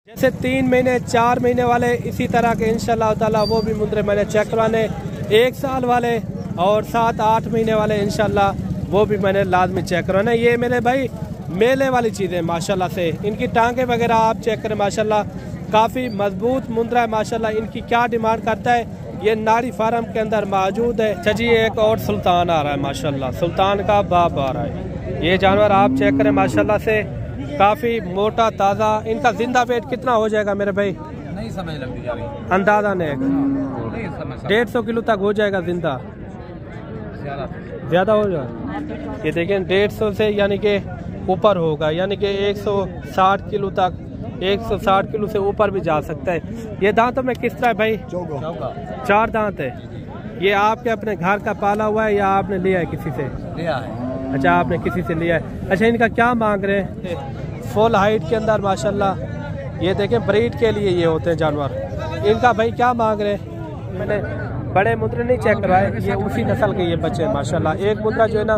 जैसे 3 महीने 4 महीने वाले इसी तरह के इंशाल्लाह ताला वो भी मुंद्रे मैंने चेक करवाने, 1 साल वाले और 7-8 महीने वाले इंशाल्लाह वो भी मैंने लाजमी चेक करवाने। ये मेरे भाई मेले वाली चीज़ें माशाल्लाह से, इनकी टांगे वगैरह आप चेक करें माशाल्लाह काफ़ी मजबूत मुंद्रा है माशाल्लाह। इनकी क्या डिमांड करता है, ये नारी फार्म के अंदर मौजूद है। अच्छा जी, एक और सुल्तान आ रहा है माशाल्लाह, सुल्तान का बाप आ रहा है। ये जानवर आप चेक करें माशाल्लाह से काफ़ी मोटा ताज़ा। इनका जिंदा वेट कितना हो जाएगा मेरे भाई? नहीं समझ लगती जा रही, अंदाजा ने 150 किलो तक हो जाएगा जिंदा, ज़्यादा हो जाएगा। ये देखें 150 से यानी कि ऊपर होगा, यानी कि 160 किलो तक, 160 किलो से ऊपर भी जा सकता है। ये दांतों में किस तरह है भाई? 4 दांत है। ये आपके अपने घर का पाला हुआ है या आपने लिया है किसी से? लिया है। अच्छा, आपने किसी से लिया है। अच्छा, इनका क्या मांग रहे हैं? फुल हाइट के अंदर माशाल्लाह, ये देखें ब्रीड के लिए ये होते हैं जानवर। इनका भाई क्या मांग रहे हैं? मैंने बड़े मुद्रे नहीं चेक करवाए, ये उसी नस्ल के ये बच्चे हैं माशाल्लाह। एक मुद्रा जो है ना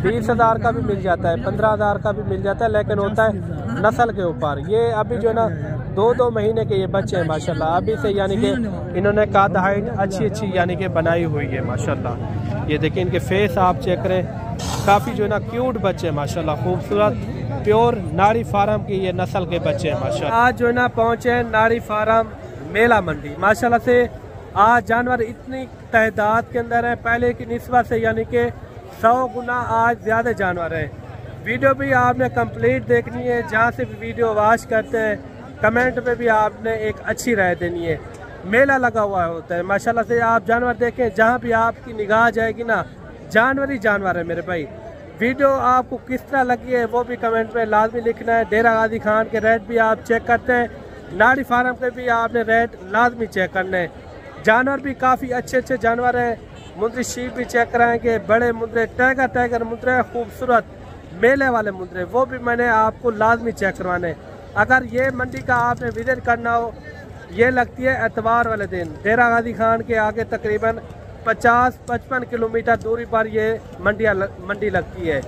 20,000 का भी मिल जाता है, 15,000 का भी मिल जाता है, लेकिन होता है नस्ल के ऊपर। ये अभी जो है ना 2-2 महीने के ये बच्चे हैं माशाल्लाह। अभी से यानी कि इन्होंने कद हाइट अच्छी यानी कि बनाई हुई है माशाल्लाह। ये देखिए इनके फेस आप चेक करें, काफ़ी जो है ना क्यूट बच्चे हैं माशाल्लाह, खूबसूरत प्योर नारी फार्म की ये नस्ल के बच्चे हैं माशाल्लाह। आज जो है ना पहुँचे नारी फार्म मेला मंडी माशाल्लाह से। आज जानवर इतनी तादाद के अंदर है पहले की निस्बत से, यानी कि 100 गुना आज ज़्यादा जानवर है। वीडियो भी आपने कंप्लीट देखनी है, जहाँ से भी वीडियो वॉच करते हैं कमेंट पे भी आपने एक अच्छी राय देनी है। मेला लगा हुआ होता है माशाल्लाह से। आप जानवर देखें, जहाँ भी आपकी निगाह जाएगी ना जानवर ही जानवर है मेरे भाई। वीडियो आपको किस तरह लगी है वो भी कमेंट में लाजमी लिखना है। डेरा गाजी खान के रेट भी आप चेक करते हैं, नारी फार्म के भी आपने रेट लाजमी चेक करने हैं। जानवर भी काफ़ी अच्छे जानवर हैं। मुंद्री शीप भी चेक कराएंगे, बड़े मुंद्रे टाइगर मुंद्रे खूबसूरत मेले वाले मुंद्रे, वो भी मैंने आपको लाजमी चेक करवाने। अगर ये मंडी का आपने विजिट करना हो, ये लगती है एतवार वाले दिन। डेरा गाजी खान के आगे तकरीबन 50-55 किलोमीटर दूरी पर ये मंडी लगती है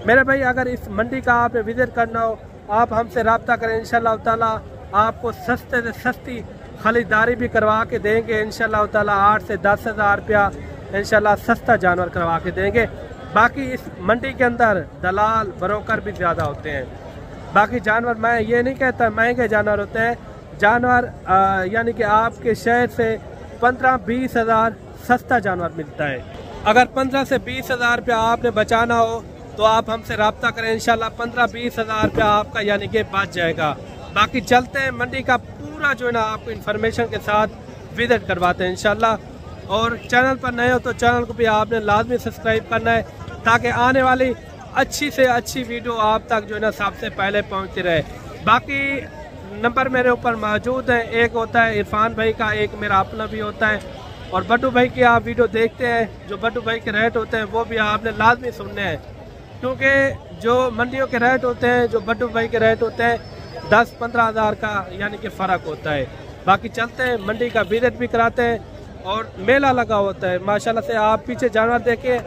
मेरे भाई। अगर इस मंडी का आपने विजिट करना हो, आप हमसे रब्ता करें, इंशाल्लाह ताला आपको सस्ते से सस्ती खरीदारी भी करवा के देंगे इंशाल्लाह ताला। 8 से 10 हज़ार रुपया इंशाल्लाह सस्ता जानवर करवा के देंगे। बाकी इस मंडी के अंदर दलाल ब्रोकर भी ज़्यादा होते हैं। बाकी जानवर, मैं ये नहीं कहता महंगे जानवर होते हैं, जानवर यानी कि आपके शहर से 15-20 हज़ार सस्ता जानवर मिलता है। अगर 15 से 20 हज़ार रुपया आपने बचाना हो तो आप हमसे रब्ता करें, इंशाल्लाह 15-20 हज़ार रुपया आपका यानी कि बच जाएगा। बाकी चलते हैं मंडी का पूरा जो है ना आपको इन्फॉर्मेशन के साथ विजिट करवाते हैं इंशाल्लाह। और चैनल पर नए हो तो चैनल को भी आपने लाजमी सब्सक्राइब करना है, ताकि आने वाली अच्छी से अच्छी वीडियो आप तक जो है ना सबसे पहले पहुंचती रहे। बाकी नंबर मेरे ऊपर मौजूद है, एक होता है इरफान भाई का, एक मेरा अपना भी होता है। और बट्टू भाई की आप वीडियो देखते हैं, जो बट्टू भाई के रेट होते हैं वो भी आपने लाजमी सुनने हैं, क्योंकि जो मंडियों के रेट होते हैं, जो बट्टू भाई के रेट होते हैं 10-15 हज़ार का यानी कि फ़र्क होता है। बाकी चलते हैं मंडी का विजिट भी कराते हैं, और मेला लगा होता है माशाल्लाह से। आप पीछे जानवर देखें,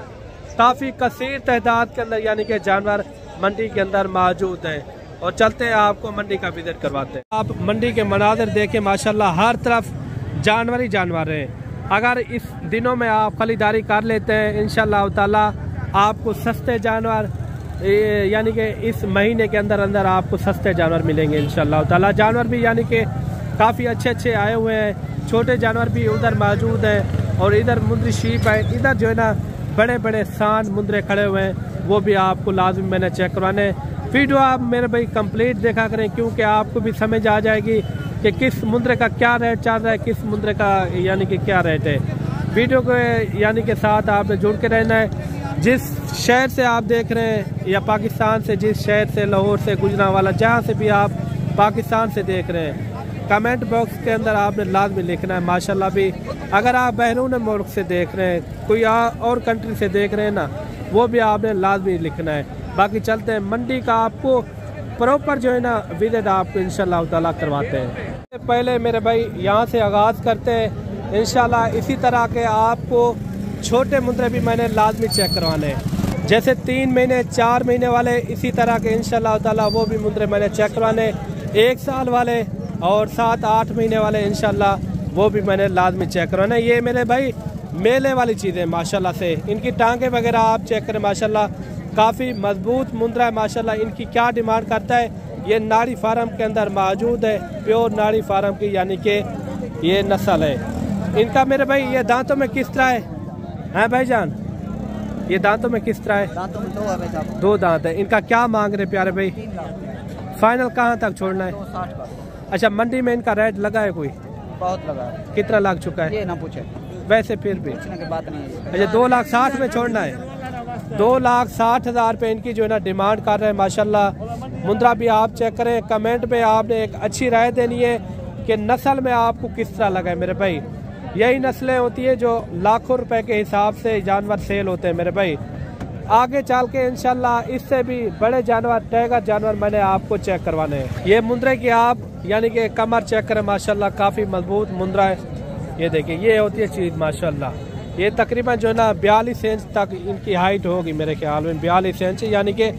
काफ़ी कसीर तादाद के अंदर यानी कि जानवर मंडी के अंदर मौजूद हैं। और चलते हैं आपको मंडी का विजिट करवाते हैं। आप मंडी के मनाज़र देखें माशाल्लाह, हर तरफ जानवर ही जानवर हैं। अगर इस दिनों में आप खरीदारी कर लेते हैं इंशाल्लाह ताला आपको सस्ते जानवर यानी कि इस महीने के अंदर अंदर आपको सस्ते जानवर मिलेंगे इंशाल्लाह ताला। जानवर भी यानी कि काफ़ी अच्छे आए हुए हैं, छोटे जानवर भी उधर मौजूद हैं। और इधर मुंद्री शीप है, इधर जो है ना बड़े सांड मुंद्रे खड़े हुए हैं, वो भी आपको लाजमी मैंने चेक करवाने। वीडियो आप मेरे भाई कंप्लीट देखा करें, क्योंकि आपको भी समझ आ जाएगी कि किस मुंद्रे का क्या रेट चल रहा है, किस मुंद्रे का यानी कि क्या रेट है। वीडियो के यानी के साथ आपने जुड़ के रहना है। जिस शहर से आप देख रहे हैं, या पाकिस्तान से, जिस शहर से, लाहौर से, गुजरांवाला, जहाँ से भी आप पाकिस्तान से देख रहे हैं, कमेंट बॉक्स के अंदर आपने लाजमी लिखना है माशाल्लाह भी। अगर आप बैरून मुल्क से देख रहे हैं, कोई और कंट्री से देख रहे हैं ना, वो भी आपने लाजमी लिखना है। बाकी चलते हैं मंडी का आपको प्रॉपर जो है ना विजिट आपको इंशाल्लाह ताला करवाते हैं। पहले मेरे भाई यहाँ से आगाज़ करते हैं इंशाल्लाह। इसी तरह के आपको छोटे मुंद्रे भी मैंने लाजमी चेक करवाने हैं, जैसे 3 महीने 4 महीने वाले इसी तरह के इंशाल्लाह ताला वो भी मुंद्रे मैंने चेक करवाने। 1 साल वाले और 7-8 महीने वाले इंशाल्लाह वो भी मैंने लाजमी चेक करवाना। ये मेरे भाई मेले वाली चीज़ें माशाल्लाह से, इनकी टांगे वगैरह आप चेक करें माशाल्लाह काफ़ी मजबूत मुंद्रा है माशाल्लाह। इनकी क्या डिमांड करता है, ये नाड़ी फार्म के अंदर मौजूद है, प्योर नाड़ी फार्म की यानी कि ये नस्ल है इनका। मेरे भाई ये दांतों में किस तरह है भाईजान, ये दांतों में किस तरह है? दांतों में 2 है भाई साहब। 2 दांत है। इनका क्या मांग रहे प्यारे भाई? फाइनल कहाँ तक छोड़ना है? 260 का। अच्छा, मंडी में इनका रेट लगा है कोई? बहुत लगा है। कितना लग चुका है? ये ना पूछे, वैसे फिर भी पूछने की बात नहीं है। अच्छा, 2,60,000 में छोड़ना है। 2,60,000 रुपये इनकी जो है ना डिमांड कर रहे हैं माशाल्लाह। मुंद्रा भी आप चेक करें, कमेंट में आपने एक अच्छी राय देनी है कि नस्ल में आपको किस तरह लगा है मेरे भाई। यही नस्लें होती है जो लाखों रुपए के हिसाब से जानवर सेल होते हैं मेरे भाई। आगे चल के इंशाल्लाह इससे भी बड़े जानवर, टाइगर जानवर मैंने आपको चेक करवाने हैं। ये मुंद्रे की आप यानी कि कमर चेक करें माशाल्लाह काफ़ी मजबूत मुंद्रा है। ये देखिए, ये होती है चीज़ माशाल्लाह। ये तकरीबन जो है ना 42 इंच तक इनकी हाइट होगी मेरे ख्याल में, 42 इंच यानी कि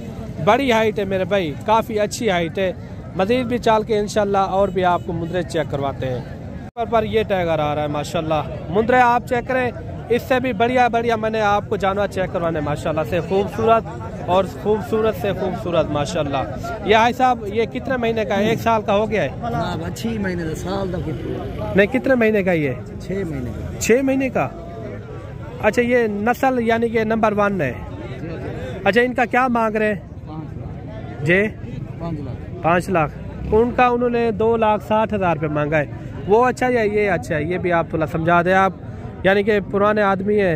बड़ी हाइट है मेरे भाई, काफ़ी अच्छी हाइट है। मज़ीद भी चाल के इंशाल्लाह और भी आपको मुंद्रे चेक करवाते हैं। पर ये टाइगर आ रहा है माशाल्लाह, मुंद्रे आप चेक करें, इससे भी बढ़िया बढ़िया मैंने आपको जानवर चेक करवाने माशाल्लाह से, खूबसूरत और खूबसूरत से खूबसूरत माशाल्लाह। ये भाई साहब ये कितने महीने का है? 1 साल का हो गया है? 6 महीने का, साल तक नहीं, कितने महीने का ये? 6 महीने का। 6 महीने का। अच्छा, ये नस्ल यानी कि नंबर 1 है। अच्छा, इनका क्या मांग रहे हैं? 5 लाख। उनका उन्होंने 2,60,000 रुपये मांगा है। वो अच्छा है या ये अच्छा है? ये भी आप थोड़ा समझा दें आप, यानी कि पुराने आदमी है।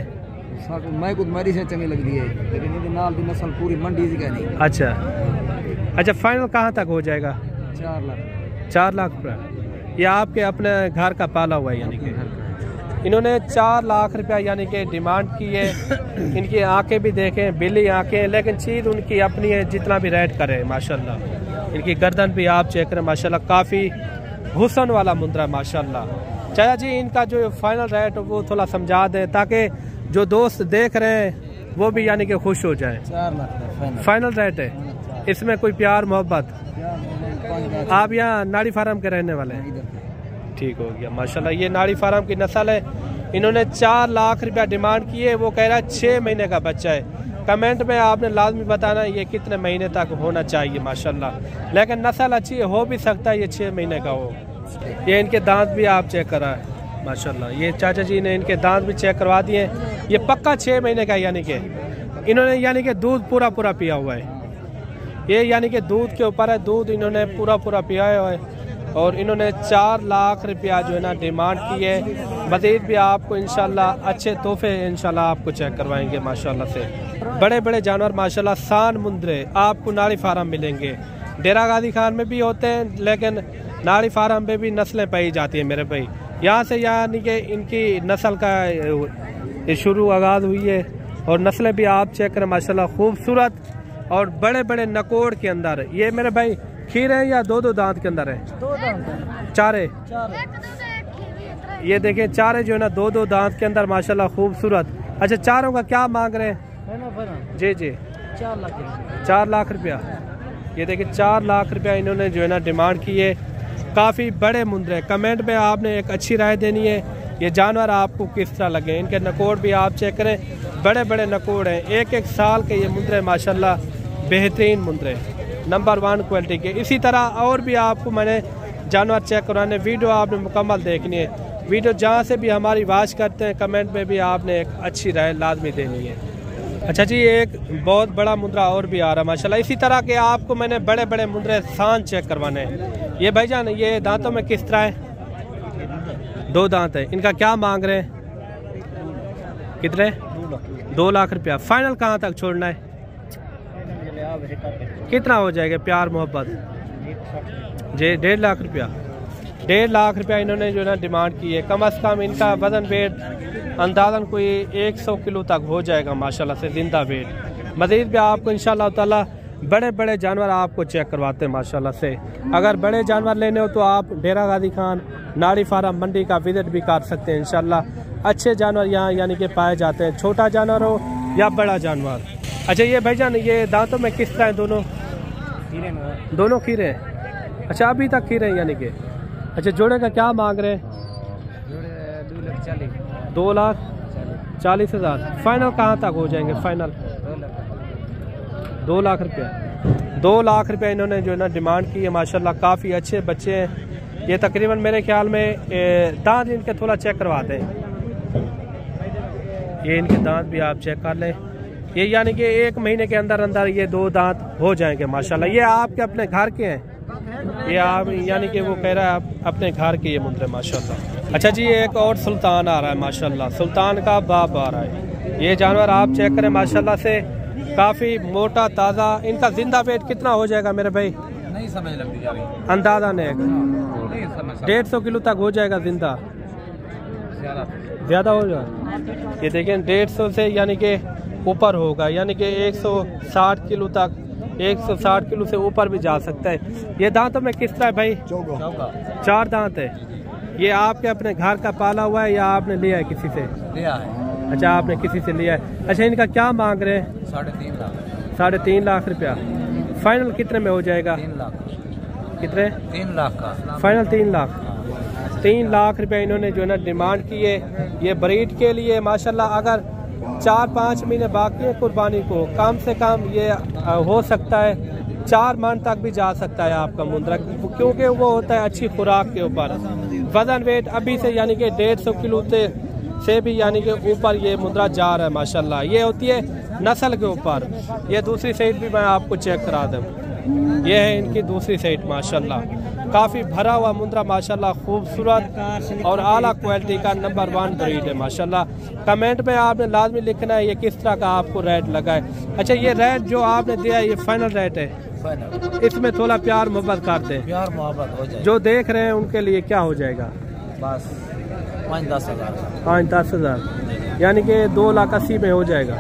मैं खुद मरी से चंगी लग रही है, लेकिन ये नाल दी नस्ल पूरी मंडी से नहीं। अच्छा, फाइनल कहाँ तक हो जाएगा? 4 लाख। 4 लाख रुपये। ये आपके अपने घर का पाला हुआ है यानी कि इन्होंने 4 लाख रुपया यानी कि डिमांड की है। इनकी आंखें भी देखें, बिल्ली आंखें, लेकिन चीज़ उनकी अपनी है, जितना भी रेट करें माशाल्लाह। इनकी गर्दन भी आप चेक करें माशाल्लाह, काफ़ी हुस्न वाला मुंद्रा माशाल्लाह। चाचा जी, इनका जो फाइनल रेट वो थोड़ा समझा दें ताकि जो दोस्त देख रहे हैं वो भी यानी कि खुश हो जाए। 4 लाख फाइनल रेट है। इसमें कोई प्यार मोहब्बत? आप यहाँ नाड़ी फार्म के रहने वाले हैं? ठीक हो गया माशाल्लाह। ये नाड़ी फार्म की नस्ल है। इन्होंने 4 लाख रुपया डिमांड की है। वो कह रहा है 6 महीने का बच्चा है। कमेंट में आपने लाजमी बताना ये कितने महीने तक होना चाहिए माशाल्लाह। लेकिन नस्ल अच्छी हो भी सकता है ये 6 महीने का हो। ये इनके दांत भी आप चेक करा है माशाल्लाह। ये चाचा जी ने इनके दांत भी चेक करवा दिए। ये पक्का 6 महीने का यानी कि इन्होंने यानी कि दूध पूरा पिया हुआ है। ये यानी कि दूध के ऊपर है, दूध इन्होंने पूरा पिया हुआ है। और इन्होंने 4 लाख रुपया जो है ना डिमांड की है। मज़ीद भी आपको इंशाल्लाह अच्छे तोहफे इंशाल्लाह आपको चेक करवाएंगे माशाल्लाह से। बड़े बड़े जानवर माशाल्लाह, सान मुंद्रे आपको नाड़ी फार्म मिलेंगे। डेरा गाजी खान में भी होते हैं, लेकिन नाड़ी फार्म में भी नस्लें पाई जाती है मेरे भाई। यहाँ से यानी कि इनकी नस्ल का शुरू आगाज़ हुई है। और नस्लें भी आप चेक करें माशाल्लाह, खूबसूरत और बड़े बड़े नकोड़ के अंदर। ये मेरे भाई खीर है या 2 दांत के अंदर है? 2 दांत। चारे? ये देखें, चारे जो है ना 2 दांत के अंदर माशाल्लाह खूबसूरत। अच्छा, चारों का क्या मांग रहे हैं? जी 4 लाख रुपया। ये देखिए 4 लाख रुपया इन्होंने जो है ना डिमांड की है। काफ़ी बड़े मुंद्रे। कमेंट में आपने एक अच्छी राय देनी है ये जानवर आपको किस तरह लगे। इनके नकोड़ भी आप चेक करें, बड़े बड़े नकोड़ हैं। 1 साल के ये मुंद्रे माशाल्लाह, बेहतरीन मुंद्रे, नंबर 1 क्वालिटी के। इसी तरह और भी आपको मैंने जानवर चेक करवाने। वीडियो आपने मुकम्मल देखनी है। वीडियो जहाँ से भी हमारी वाच करते हैं, कमेंट में भी आपने एक अच्छी राय लाजमी देनी है। अच्छा जी, एक बहुत बड़ा मुंद्रा और भी आ रहा है माशाल्लाह। इसी तरह के आपको मैंने बड़े बड़े मुंद्रे सान चेक करवाने हैं। ये भाईजान, ये दांतों में किस तरह है? 2 दांत है। इनका क्या मांग रहे हैं? कितने? 2 लाख रुपया। फाइनल कहाँ तक छोड़ना है? कितना हो जाएगा प्यार मोहब्बत? जी 1.5 लाख रुपया। 1.5 लाख रुपया इन्होंने जो है ना डिमांड की है। कम अज़ कम इनका वजन वेट अंदाज़न कोई 100 किलो तक हो जाएगा माशाल्लाह से, जिंदा वेट। मज़ीद भी आपको इंशाल्लाह ताला बड़े बड़े जानवर आपको चेक करवाते हैं माशाल्लाह से। अगर बड़े जानवर लेने हो तो आप डेरा गाजी खान नाड़ी फार्म मंडी का विजिट भी कर सकते हैं इंशाल्लाह। अच्छे जानवर यहाँ यानी कि पाए जाते हैं, छोटा जानवर हो या बड़ा जानवर। अच्छा, ये भाईजान, ये दांतों में किस तरह है? दोनों खीरे हैं। अच्छा, अभी तक खीरे हैं यानी कि अच्छा जोड़े का क्या मांग रहे हैं? 2,40,000। फाइनल कहाँ तक हो जाएंगे? फाइनल 2 लाख रुपया। 2 लाख रुपया इन्होंने जो है ना डिमांड की है। माशाल्लाह काफ़ी अच्छे बच्चे हैं। ये तकरीबन मेरे ख्याल में दांत इनके थोड़ा चेक करवाते हैं। ये इनके दांत भी आप चेक कर लें। ये यानी कि 1 महीने के अंदर अंदर ये 2 दांत हो जाएंगे माशाल्लाह। ये आपके अपने घर के हैं? ये आप यानी कि वो कह रहा है आप अपने घर के ये मुंद्रे माशाल्लाह। अच्छा जी एक और सुल्तान आ रहा है माशाल्लाह। सुल्तान का बाप आ रहा है। ये जानवर आप चेक करें माशाल्लाह से काफ़ी मोटा ताज़ा। इनका जिंदा वेट कितना हो जाएगा मेरे भाई? नहीं समझ लगती जा रही। अंदाजा ने 150 किलो तक हो जाएगा जिंदा? ज़्यादा हो जाएगा। ये देखें 150 से यानी कि ऊपर होगा, यानी कि 160 किलो तक, 160 किलो से ऊपर भी जा सकता है। ये दांतों में किस तरह है भाई? 4 दांत है। ये आपके अपने घर का पाला हुआ है या आपने लिया है किसी से? लिया है। अच्छा आपने किसी से लिया है। अच्छा इनका क्या मांग रहे हैं? 3.5 लाख। 3.5 लाख रुपया। फाइनल कितने में हो जाएगा? 3 लाख। कितने? 3 लाख का फाइनल 3 लाख। 3 लाख रुपया इन्होंने जो है ना डिमांड की है। ये ब्रीड के लिए माशाल्लाह अगर 4-5 महीने बाकी है कुर्बानी को, कम से कम ये हो सकता है 4 मन तक भी जा सकता है आपका मुंद्रा, क्योंकि वो होता है अच्छी खुराक के ऊपर। वजन वेट अभी से यानी कि 150 किलो से भी यानी कि ऊपर ये मुंद्रा जा रहा है माशाल्लाह। ये होती है नस्ल के ऊपर। ये दूसरी साइड भी मैं आपको चेक करा दूँ। ये है इनकी दूसरी साइड माशाल्लाह। काफ़ी भरा हुआ मुंद्रा माशाल्लाह, खूबसूरत और आला क्वालिटी का नंबर 1 ब्रीड है माशाल्लाह। कमेंट में आपने लाजमी लिखना है ये किस तरह का आपको रेट लगा है। अच्छा ये रेट जो आपने दिया है ये फाइनल रेट है? इसमें थोड़ा प्यार मोहब्बत करते हैं, प्यार मोहब्बत हो जाए। जो देख रहे हैं उनके लिए क्या हो जाएगा? बस 5-10 हज़ार यानी कि 2,80,000 में हो जाएगा।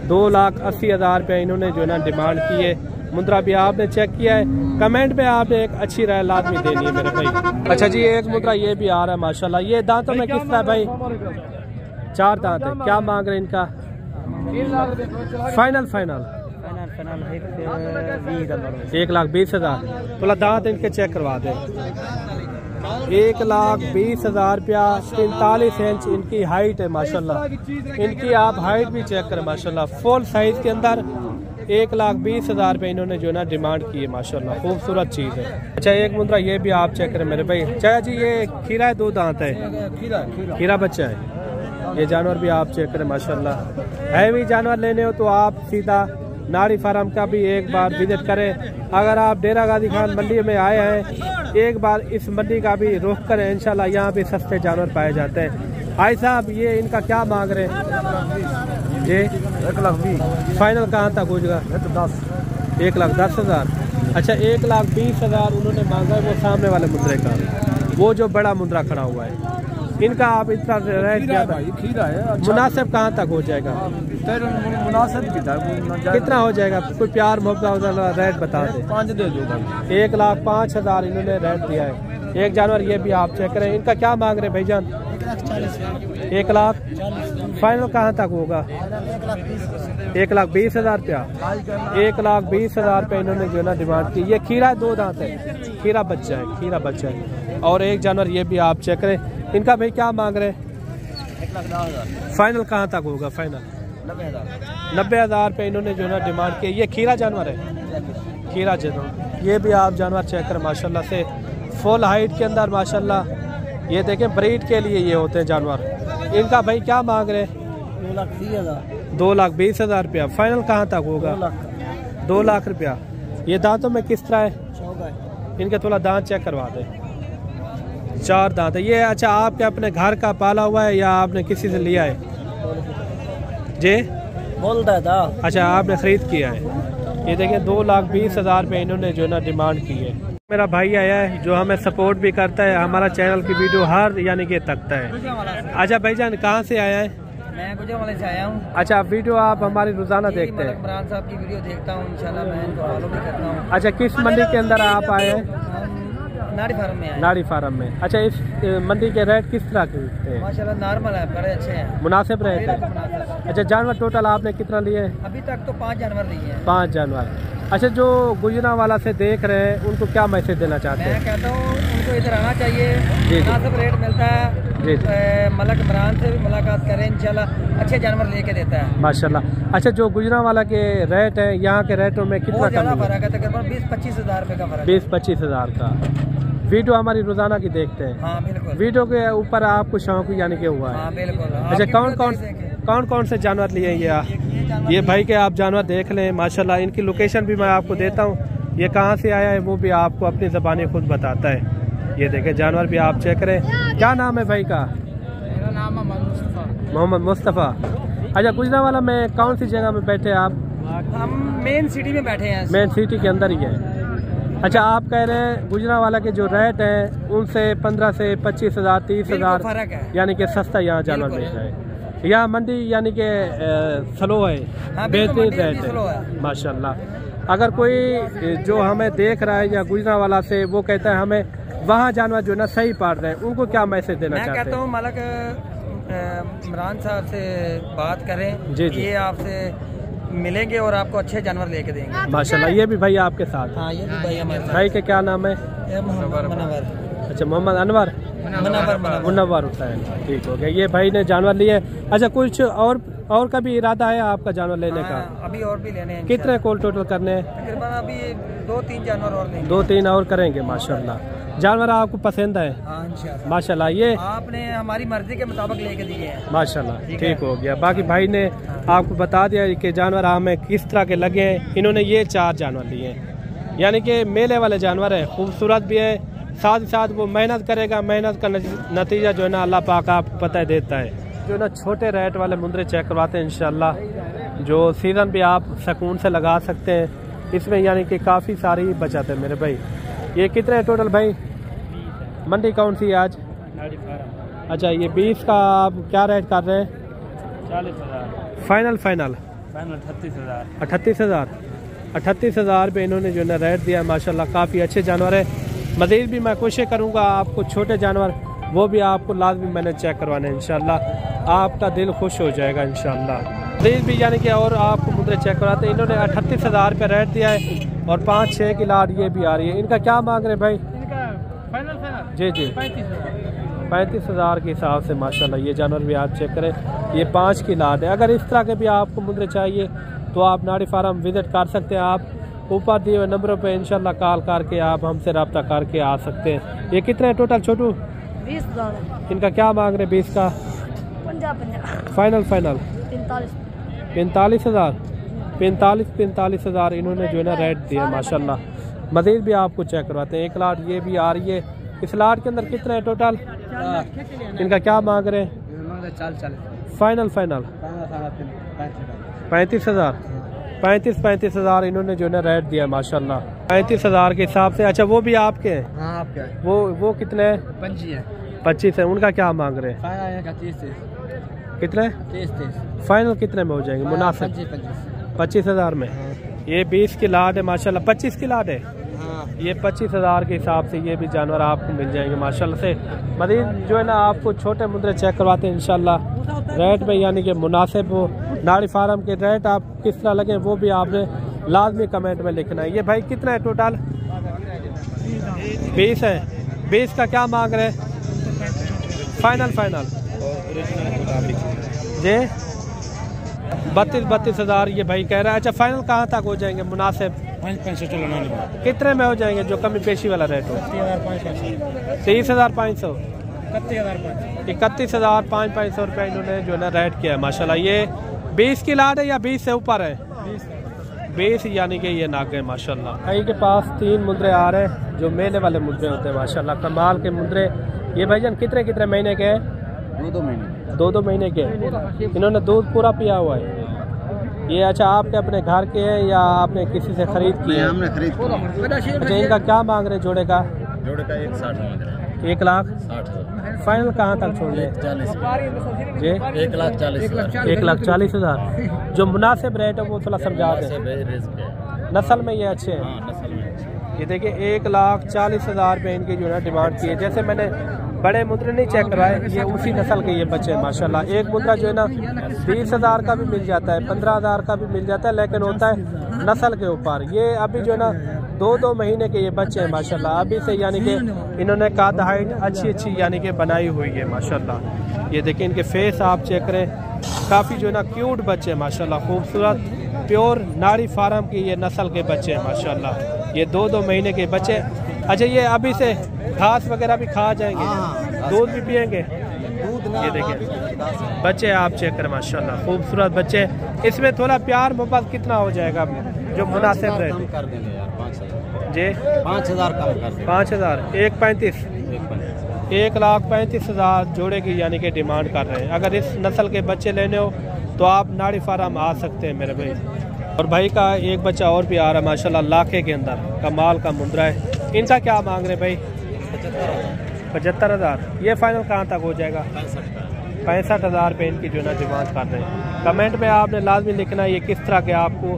2,80,000 रुपये इन्होंने जो है ना डिमांड की है। मुंद्रा भी आपने चेक किया है। कमेंट में आपने एक अच्छी राय लाजमी देनी है मेरे भाई। अच्छा जी एक मुंद्रा ये भी आ रहा है माशाल्लाह। ये दांतों में किस तरह भाई? 4 दांत है। क्या मांग रहे हैं इनका? 1,20,000। 1,20,000। थोड़ा दांत इनके चेक करवा दें। 1,20,000 रुपया। 43 इंच इनकी हाइट है माशाल्लाह। इनकी आप हाइट भी चेक करें माशाल्लाह। फुल साइज के अंदर 1,20,000 रुपये इन्होंने जो है ना डिमांड की है माशाल्लाह। खूबसूरत चीज़ है। अच्छा एक मुंद्रा ये भी आप चेक करें मेरे भाई। चाचा जी ये खीरा है, 2 दांत है? खीरा बच्चा है। ये जानवर भी आप चेक करें माशाल्लाह। हैवी जानवर लेने हो तो आप सीधा नाड़ी फार्म का भी एक बार विजिट करें। अगर आप डेरा गाजी खान मंडी में आए हैं एक बार इस मंडी का भी रुख करें, इंशाल्लाह यहाँ भी सस्ते जानवर पाए जाते हैं। भाई साहब ये इनका क्या मांग रहे हैं? ये 1,20,000। फाइनल कहाँ तक हो जाएगा? 1,10,000। अच्छा 1,20,000 उन्होंने मांगा है वो सामने वाले मुद्रे का, वो जो बड़ा मुद्रा खड़ा हुआ है। इनका आप इतना रेट ज़्यादा है। मुनासिब कहाँ तक हो जाएगा? मुनासिब कितना हो जाएगा? कोई प्यार मोहब्बत रेट बता दें। 5 दे दो। 1,05,000 इन्होंने रेट दिया है। एक जानवर ये भी आप चेक करें। इनका क्या मांग रहे हैं भाईजान? 1,40,000। फाइनल कहाँ तक होगा? 1,20,000 रुपया। 1,20,000 रुपये इन्होंने जो है ना डिमांड की। ये खीरा 2 दांत है। खीरा बच्चा है। खीरा बच्चा है। और एक जानवर ये भी आप चेक करें। इनका भाई क्या मांग रहे हैं? 1,10,000। फाइनल कहाँ तक होगा? फाइनल 90,000 रुपये इन्होंने जो है ना डिमांड की। ये खीरा जानवर है। खीरा जानवर ये भी आप जानवर चेक करें माशाल्लाह से फुल हाइट के अंदर माशाल्लाह। ये देखें ब्रीड के लिए ये होते हैं जानवर। इनका भाई क्या मांग रहे हैं? 2,20,000 रुपया। फाइनल कहाँ तक होगा? 2 लाख रुपया। ये दांतों में किस तरह है? इनके थोड़ा दांत चेक करवा दें। 4 दांत है ये। अच्छा आपके अपने घर का पाला हुआ है या आपने किसी से लिया है? जी बोलता था। अच्छा आपने खरीद किया है। ये देखिए 2,20,000 रुपये इन्होंने जो है ना डिमांड की है। मेरा भाई आया है जो हमें सपोर्ट भी करता है, हमारा चैनल की वीडियो हर यानी कि तकता है। अच्छा भाईजान कहाँ से आया है? मैं गुजरावाला से आया हूँ। अच्छा वीडियो आप हमारी रोजाना देखते हैं? इमरान साहब की वीडियो देखता हूँ, इंशाल्लाह मैं इनको फॉलो भी करता हूँ। अच्छा किस मंडी के अंदर आप आए हैं? नाड़ी फार्म में आए। नाड़ी फार्म में। अच्छा इस मंडी के रेट किस तरह के हैं? माशाल्लाह नॉर्मल है, बड़े अच्छे हैं, मुनासिब रेट है। अच्छा जानवर टोटल आपने कितना लिए? अभी तक तो 5 जानवर लिए हैं। 5 जानवर। अच्छा, जो गुजरांवाला से देख रहे हैं उनको क्या मैसेज देना चाहते हैं? मैं कहता हूँ उनको इधर आना चाहिए, जी। मुनासिब रेट मिलता है। जी। मलक इमरान से भी मुलाकात करें, इंशाल्लाह अच्छे जानवर लेके देता है माशाल्लाह। अच्छा, जो गुजरांवाला के रेट है यहाँ के रेटों में कितना बहुत ज़्यादा कमी है? फर्क है, तकरीबन 20-25 हज़ार रुपये का फर्क। 20-25 हज़ार का। वीडियो हमारी रोजाना की देखते हैं। हाँ बिल्कुल। वीडियो के ऊपर आपको शौक यानी कि हुआ है? हाँ बिल्कुल। अच्छा, कौन कौन से जानवर लिए हैं ये भाई के आप जानवर देख लें माशाल्लाह। इनकी लोकेशन भी मैं आपको देता हूँ, ये कहाँ से आया है वो भी आपको अपनी ज़बानी खुद बताता है। ये देखें जानवर भी आप चेक करें। क्या नाम है भाई का? मेरा नाम है मोहम्मद मुस्तफ़ा। अच्छा, गुजरांवाला में कौन सी जगह में बैठे आप? हम मेन सिटी में बैठे हैं। मेन सिटी के अंदर ही है। अच्छा, आप कह रहे हैं गुजरांवाला के जो रेट हैं उनसे 15 से 25 हज़ार 30 हज़ार फर्क है, यानी कि सस्ता यहाँ जानवर मिल रहा है। यहाँ मंडी यानी कि स्लो है, हाँ, बेहतरीन मंडी रेट स्लो है है माशाल्लाह। अगर कोई जो हमें देख रहा है या गुजरांवाला से वो कहता है हमें वहाँ जानवर जो ना सही पाड़ रहे हैं, उनको क्या मैसेज देना चाहते हैं? मैं कहता हूँ मलक इमरान साहब से बात करें। जी जी। ये आपसे मिलेंगे और आपको अच्छे जानवर लेके देंगे माशाल्लाह। ये भी भाई आपके साथ? हाँ, ये भी भाई हमारे साथ। भाई के क्या नाम है? मुनव्वर। अच्छा, मोहम्मद अनवर मुनव्वर होता है। ठीक हो गया। ये भाई ने जानवर लिए। अच्छा, कुछ और का भी इरादा है आपका जानवर लेने का? अभी और भी लेने हैं। कितने कॉल टोटल करने हैं? तकरीबन अभी 2-3 जानवर और लेंगे। 2-3 और करेंगे माशाल्लाह। जानवर आपको पसंद है? हाँ इंशाल्लाह। माशाल्लाह। ये आपने हमारी मर्जी के मुताबिक लेके दिए हैं माशाल्लाह। ठीक हो गया। बाकी भाई ने आपको बता दिया कि जानवर हमें किस तरह के लगे हैं। इन्होंने ये 4 जानवर लिए हैं, यानी कि मेले वाले जानवर हैं, खूबसूरत भी है, साथ ही साथ वो मेहनत करेगा, मेहनत का नतीजा जो है ना अल्लाह पाक आपको पता है देता है। जो ना छोटे रेट वाले मुंदरे चेक करवाते हैं इंशाल्लाह, जो सीज़न भी आप सुकून से लगा सकते हैं इसमें, यानी कि काफ़ी सारी बचत है मेरे भाई। ये कितने टोटल भाई? मंडी कौन सी है आज? अच्छा, ये 20 का आप क्या रेट कर रहे हैं? 40,000 फाइनल 38,000 38 हज़ार पे इन्होंने जो है रेट दिया माशाल्लाह। काफ़ी अच्छे जानवर है। मज़ीद भी मैं कोशिश करूँगा आपको छोटे जानवर वो भी आपको लाजमी मैंने चेक करवाने इंशाल्लाह, आपका दिल खुश हो जाएगा इंशाल्लाह। मज़ीद भी यानी कि और आपको मुद्रे चेक करवाते हैं। इन्होंने 38 हज़ार पे रेट दिया है और 5-6 की लाट ये भी आ रही है। इनका क्या मांग रहे हैं भाई? जी जी, 35 हज़ार के हिसाब से माशाल्लाह ये जानवर भी आप चेक करें। ये 5 की लाट है। अगर इस तरह के भी आपको मुद्रे चाहिए तो आप नाड़ी फार्म विज़िट कर सकते हैं। आप ऊपर दिए हुए नंबरों पे इंशाल्लाह कॉल करके आप हमसे रब्ता करके आ सकते हैं। ये कितने टोटल छोटू? 20,000। इनका क्या मांग रहे? 20 का 50 फाइनल 45 हज़ार 45 हज़ार इन्होंने जो है ना रेट दिया माशाल्लाह। मज़ीद भी आपको चेक करवाते हैं। 1 लाट ये भी आ रही है। इस लाट के अंदर कितना है टोटल? इनका क्या मांग रहे हैं? फाइनल 35 हज़ार 35 हज़ार इन्होंने जो है ना रेट दिया माशाल्लाह 35 हज़ार के हिसाब से। अच्छा, वो भी आपके हैं? हाँ आपका है। वो कितने हैं? 25 है। उनका क्या मांग रहे हैं? कितने? 30 फाइनल कितने में हो जाएंगे मुनासिब? 25 हज़ार में। ये 20 की लाट है माशाल्लाह। 25 की लाट है। ये 25 हज़ार के हिसाब से ये भी जानवर आपको मिल जाएंगे माशाल्लाह से। मज़ीद जो है ना आपको छोटे मुद्रे चेक करवाते हैं इंशाल्लाह रेट में, यानी कि मुनासिब हो। नाड़ी फार्म के रेट आप किस तरह लगे वो भी आपने लाजमी कमेंट में लिखना है। ये भाई कितना है टोटल? 20 है। 20 का क्या मांग रहे हैं? फाइनल जी 32 हज़ार ये भाई कह रहा है। अच्छा, फाइनल कहाँ तक हो जाएंगे मुनासिब? कितने में हो जाएंगे जो कमी पेशी वाला रेट हो? 30,500 31,500 रुपये इन्होंने जो है ना रेट किया है माशाल्लाह। ये 20 की लाट है या 20 से ऊपर है? 20 यानी कि ये नाग है माशाल्लाह। भाई के पास 3 मुद्रे आ रहे हैं जो मेले वाले मुद्रे होते हैं माशाल्लाह, कमाल के मुद्रे। ये भाईजान कितने महीने के हैं? 2 महीने के। इन्होंने दूध पूरा पिया हुआ है ये। अच्छा, आपके अपने घर के हैं या आपने किसी से खरीद किए? हमने खरीद किया। अच्छा, इनका क्या मांग रहे जोड़े का? 1 लाख 60,000 फाइनल कहाँ तक छोड़ रहे? 1,40,000 जो मुनासिब रेट है वो थोड़ा समझा दें। नस्ल में ये अच्छे हैं ये देखिए 1,40,000 रुपये इनकी जो है डिमांड की है। जैसे मैंने बड़े मुद्रे नहीं चेक करवाए, ये उसी नस्ल के ये बच्चे हैं माशाल्लाह। एक मुद्रा जो है ना 20,000 का भी मिल जाता है, 15,000 का भी मिल जाता है, लेकिन होता है नस्ल के ऊपर। ये अभी जो है ना 2-2 महीने के ये बच्चे हैं माशाल्लाह। अभी से यानी कि इन्होंने कद हाइट अच्छी यानी कि बनाई हुई है माशाल्लाह। ये देखिए इनके फेस आप चेक करें, काफ़ी जो है ना क्यूट बच्चे हैं माशाल्लाह, खूबसूरत प्योर नाड़ी फार्म की ये नस्ल के बच्चे हैं माशाल्लाह। ये 2-2 महीने के बच्चे। अच्छा, ये अभी से घास वगैरह भी खा जाएंगे, दूध भी पियेंगे। ये देखिए बच्चे आप चेक करें माशाल्लाह, खूबसूरत बच्चे। इसमें थोड़ा प्यार मोहब्बत कितना हो जाएगा जो मुनासिब रहे? कम कर देंगे यार, 5,000 जी 5,000 कम कर देंगे। 5,000 1,35 1,35,000 जोड़े की यानी कि डिमांड कर रहे हैं। अगर इस नस्ल के बच्चे लेने हो तो आप नाड़ी फार्म आ सकते हैं मेरे भाई। और भाई का एक बच्चा और भी आ रहा है माशाल्लाह, लाखे के अंदर कमाल का मुंद्रा है। इनका क्या मांग रहे भाई? 75,000। ये फाइनल कहाँ तक हो जाएगा? 65,000 रुपये इनकी जो है ना डिमांड कर रहे हैं। कमेंट में आपने लाजमी लिखना है ये किस तरह के आपको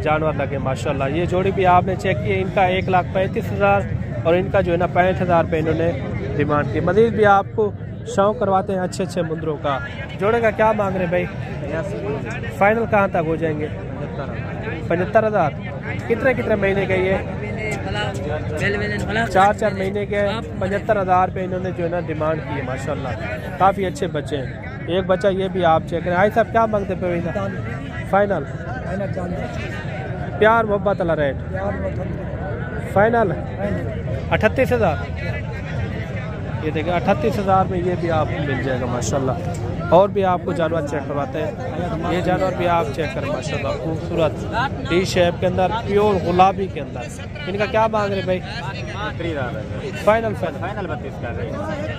जानवर लगे माशाल्लाह। ये जोड़ी भी आपने चेक की, इनका 1,35,000 और इनका जो है ना 65,000 रुपये इन्होंने डिमांड की। मज़ीद भी आपको शौक करवाते हैं अच्छे मुंदरों का। जोड़े का क्या मांग रहे भाई? फाइनल कहाँ तक हो जाएंगे? 75,000। कितने महीने का ये? 4 महीने के 75,000 रुपये इन्होंने जो है ना डिमांड की है माशाल्लाह। काफ़ी अच्छे बच्चे हैं। एक बच्चा ये भी आप चेक करें। भाई साहब क्या मांगते पे? फाइनल प्यार मोहब्बत वाला रेट फाइनल 38,000। ये देखिए 38,000 में ये भी आपको मिल जाएगा माशाल्लाह। और भी आपको जानवर चेक करवाते हैं। ये जानवर भी आप चेक करें माशाल्लाह, खूबसूरत डी शेप के अंदर, प्योर गुलाबी के अंदर। इनका क्या मांग रहे भाई? फाइनल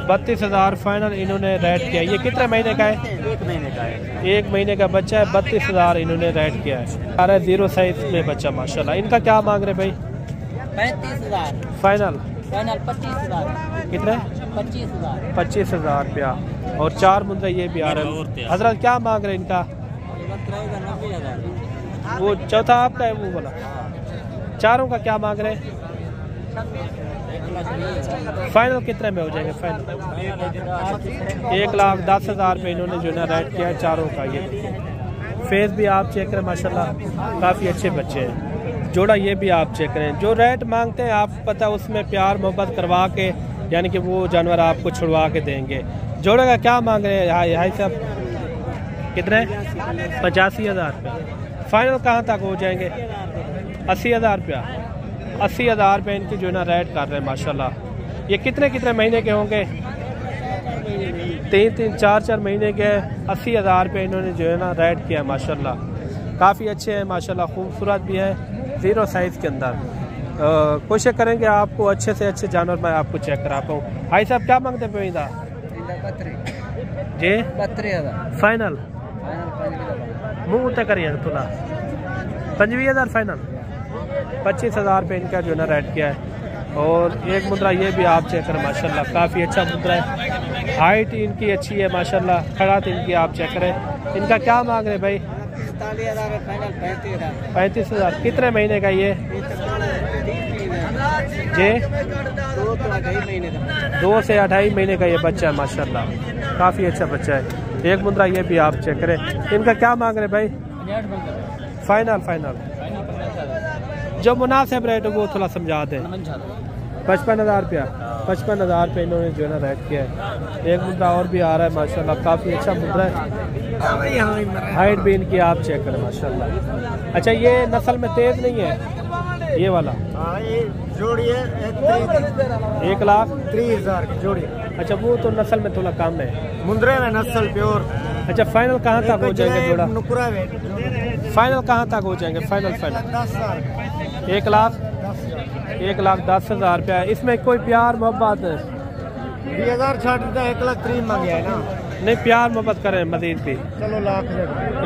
32,000 फाइनल इन्होंने रेट किया। ये कितने महीने का है? 1 महीने का है। 1 महीने का बच्चा है। 32,000 इन्होंने रेट किया है। सारा 0 साइज में बच्चा माशाल्लाह। इनका क्या मांग रहे भाई? 35,000 फाइनल 25,000 कितने? 25,000 रुपया। और 4 मुद्रा ये भी आ रहे हैं। हजरत क्या मांग रहे हैं इनका? वो चौथा आपका है वो बोला। चारों का क्या मांग रहे हैं? फाइनल कितने में हो जाएंगे? फाइनल 1,10,000 रुपये इन्होंने जो है रेट किया है चारों का। ये फेस भी आप चेक करें माशाल्लाह, काफ़ी अच्छे बच्चे हैं। जोड़ा ये भी आप चेक करें। जो रेट मांगते हैं आप पता उसमें प्यार मोहब्बत करवा के यानी कि वो जानवर आपको छुड़वा के देंगे। जोड़े का क्या मांग रहे हैं भाई साहब? कितने? 85,000 रुपये। फाइनल कहाँ तक हो जाएंगे? 80,000 रुपया। 80,000 रुपये इनकी जो है ना रेट कर रहे हैं माशाल्लाह। ये कितने महीने के होंगे? 3-3 4-4 महीने के। 80,000 रुपये इन्होंने जो है ना रेट किया है माशाल्लाह। काफ़ी अच्छे हैं माशाल्लाह, खूबसूरत भी है 0 साइज़ के अंदर। कोशिश करेंगे आपको अच्छे से अच्छे जानवर मैं आपको चेक करा पाऊँ। भाई साहब क्या मांगते पे जी? 32,000 फाइनल मुँह उतर करिए थोड़ा। 25,000 फाइनल। 25,000 रुपये इनका जो है ना रेट किया है। और एक मुद्रा ये भी आप चेक करें माशाल्लाह, काफ़ी अच्छा मुद्रा है। हाइट इनकी अच्छी है माशाल्लाह, खड़ात इनकी आप चेक करें। इनका क्या मांग रहे भाई? 35,000। कितने महीने का ये जी? 2 से 2.5 महीने का ये बच्चा है माशाल्लाह, काफ़ी अच्छा बच्चा है। एक मुद्रा ये भी आप चेक करें। इनका क्या मांग रहे भाई? फाइनल जो मुनासिब रेट है वो थोड़ा समझा दें। 55,000 रुपया। 55,000 रुपये इन्होंने जो है ना रेट किया है। एक मुद्रा और भी आ रहा है माशाल्लाह, काफ़ी अच्छा मुद्रा है। हाइट भी इनकी आप चेक करें माशाल्लाह। अच्छा, ये नस्ल में तेज नहीं है ये वाला? जोड़ी है 1,30,000 की जोड़ी। अच्छा, वो तो नस्ल में थोड़ा कम है। मुंद्रे में नस्ल प्योर। अच्छा, फाइनल कहाँ तक हो जाएंगे जोड़ा? नुकुरा में फाइनल कहाँ तक हो जाएंगे? फाइनल 1,10,000 रुपया। इसमें कोई प्यार मोहब्बत? 20,000 छाट देता है। 1,30,000 मांगे है ना। नहीं, प्यार मोहब्बत करें मजीद भी। चलो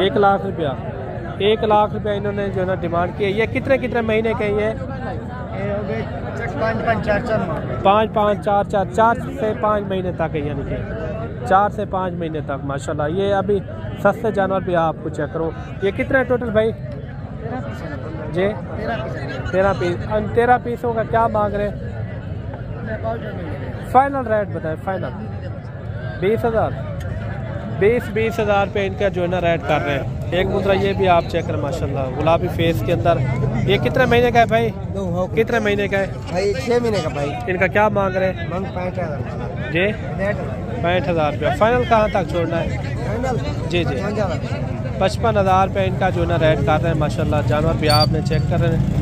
1 लाख रुपया। 1 लाख रुपया इन्होंने जो है ना डिमांड की है। ये कितने महीने के? ये 5-5 4 से 5 महीने तक है, यानी कि 4 से 5 महीने तक माशाल्लाह। ये अभी सस्ते जानवर भी आपको चेक करो। ये कितने टोटल भाई जी 13 पीसों का क्या मांग रहे हैं? फाइनल रेट बताएं, फाइनल 20,000 20,000 पे इनका जो है ना रेट कर रहे हैं। एक मुद्रा ये भी आप चेक करें माशाल्लाह, गुलाबी फेस के अंदर। ये कितने महीने का है भाई? कितने महीने का है भाई? 6 महीने का भाई। इनका क्या मांग रहे हैं? 65,000 जी 65,000 रुपया। फाइनल कहाँ तक छोड़ना है? जी 55,000 रुपये इनका जो है ना रेट कर रहे हैं माशाल्लाह। जानवर भी आपने चेक कर रहे हैं।